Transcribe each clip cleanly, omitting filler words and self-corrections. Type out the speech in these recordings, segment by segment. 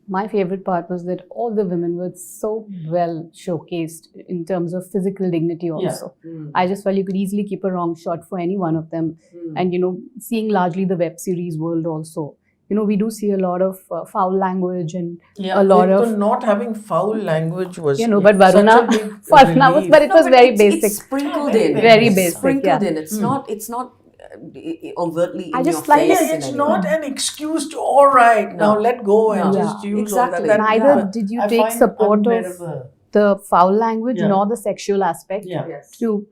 my favorite part was that all the women were so well showcased in terms of physical dignity also. I just felt you could easily keep a wrong shot for any one of them. And, seeing largely the web series world also, we do see a lot of foul language and a lot of... not having foul language was but Varuna, but it was very basic. It's sprinkled in. Very It's basic, sprinkled yeah. in. It's not overtly I in just your like- face. Yeah, in it's any not way. an excuse to, all right, now let go and No. just use Exactly. all that. Neither did you I take find support of unbearable. the foul language Yeah. nor the sexual aspect Yeah. to,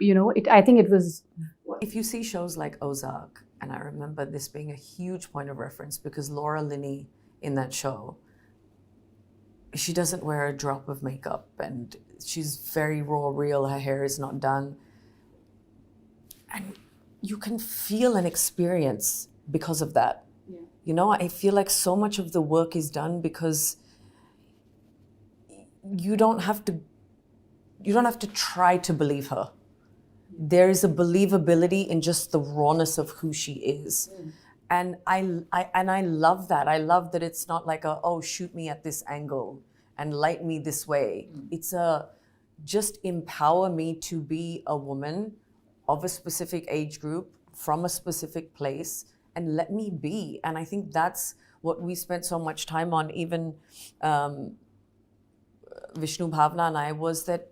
I think it was... If you see shows like Ozark, and I remember this being a huge point of reference because Laura Linney in that show, she doesn't wear a drop of makeup and she's very raw, real, her hair is not done. And you can feel and experience because of that. Yeah. I feel like so much of the work is done because you don't have to try to believe her. There is a believability in just the rawness of who she is. And I love that. I love that it's not like shoot me at this angle and light me this way. It's just empower me to be a woman of a specific age group from a specific place and let me be. And I think that's what we spent so much time on, even Vishnu Bhavna and I, was that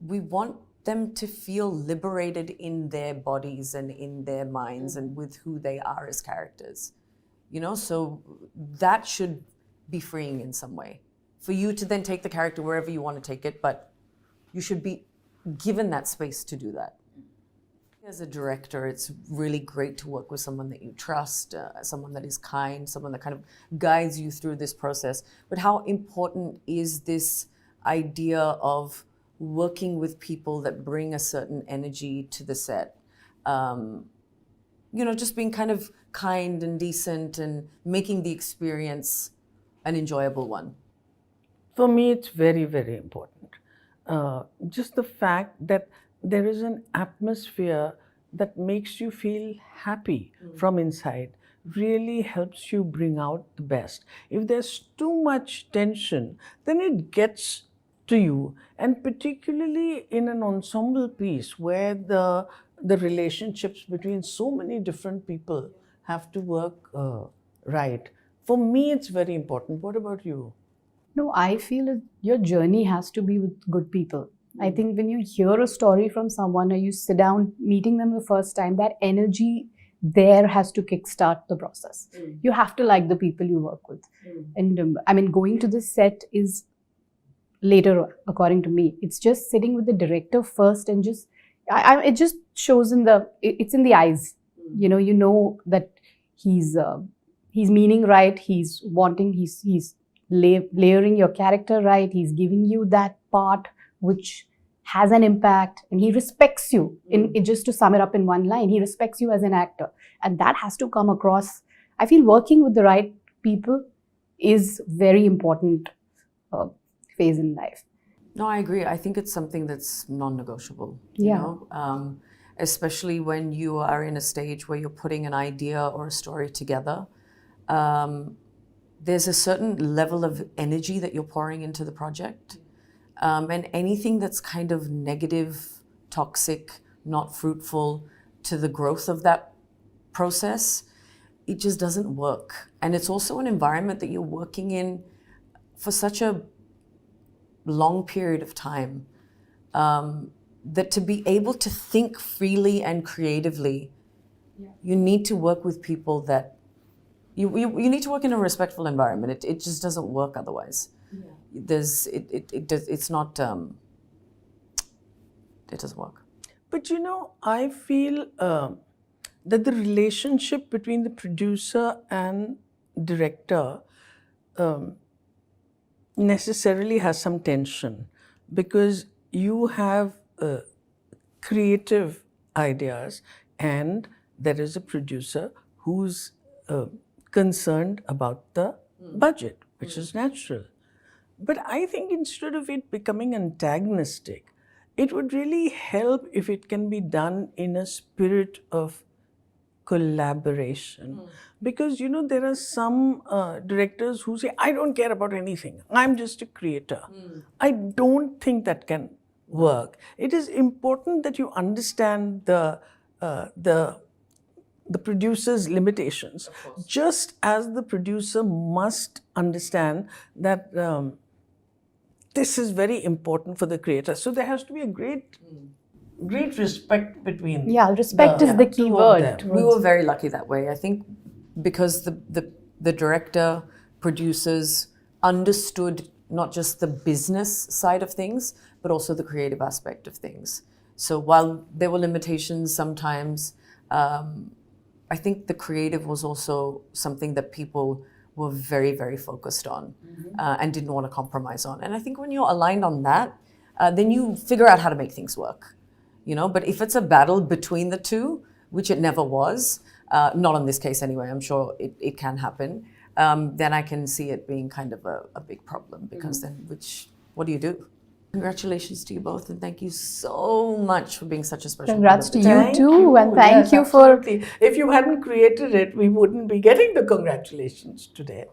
we want them to feel liberated in their bodies and in their minds and with who they are as characters. So that should be freeing in some way. For you to then take the character wherever you want to take it, but you should be given that space to do that. As a director, it's really great to work with someone that you trust, someone that is kind, someone that kind of guides you through this process. But how important is this idea of working with people that bring a certain energy to the set? Just being kind of kind and decent and making the experience an enjoyable one. For me, it's very, very important. Just the fact that there is an atmosphere that makes you feel happy from inside really helps you bring out the best. If there's too much tension, then it gets to you. And particularly in an ensemble piece where the relationships between so many different people have to work right. For me, it's very important. What about you? No, I feel that your journey has to be with good people. I think when you hear a story from someone or you sit down meeting them the first time, that energy there has to kickstart the process. You have to like the people you work with. And going to the set is later, according to me. It's just sitting with the director first and just, it just shows it's in the eyes. You know that he's meaning right, he's wanting, he's layering your character right, he's giving you that part which has an impact, and he respects you. Just to sum it up in one line, he respects you as an actor, and that has to come across. I feel working with the right people is very important phase in life. No, I agree. I think it's something that's non-negotiable. Yeah. Especially when you are in a stage where you're putting an idea or a story together. There's a certain level of energy that you're pouring into the project. And anything that's kind of negative, toxic, not fruitful to the growth of that process, it just doesn't work. And it's also an environment that you're working in for such a long period of time, that to be able to think freely and creatively, you need to work with people that you need to work in a respectful environment. It just doesn't work otherwise. It doesn't work. But I feel that the relationship between the producer and director necessarily has some tension, because you have creative ideas and there is a producer who's concerned about the budget, which is natural. But I think instead of it becoming antagonistic, it would really help if it can be done in a spirit of collaboration. Because, you know, there are some directors who say, I don't care about anything. I'm just a creator. I don't think that can work. It is important that you understand the producer's limitations, just as the producer must understand that this is very important for the creator. So there has to be a great respect between. Yeah, respect is the key two of word. them. We were very lucky that way. I think because the director, producers understood not just the business side of things, but also the creative aspect of things. So while there were limitations sometimes, I think the creative was also something that people were very, very focused on and didn't want to compromise on. And I think when you're aligned on that, then you figure out how to make things work. You know, but if it's a battle between the two, which it never was, not in this case anyway, I'm sure it can happen, then I can see it being kind of a big problem because then what do you do? Congratulations to you both and thank you so much for being such a special Congrats part to of you it. too, and thank Yes, you for absolutely. If you hadn't created it, we wouldn't be getting the congratulations today.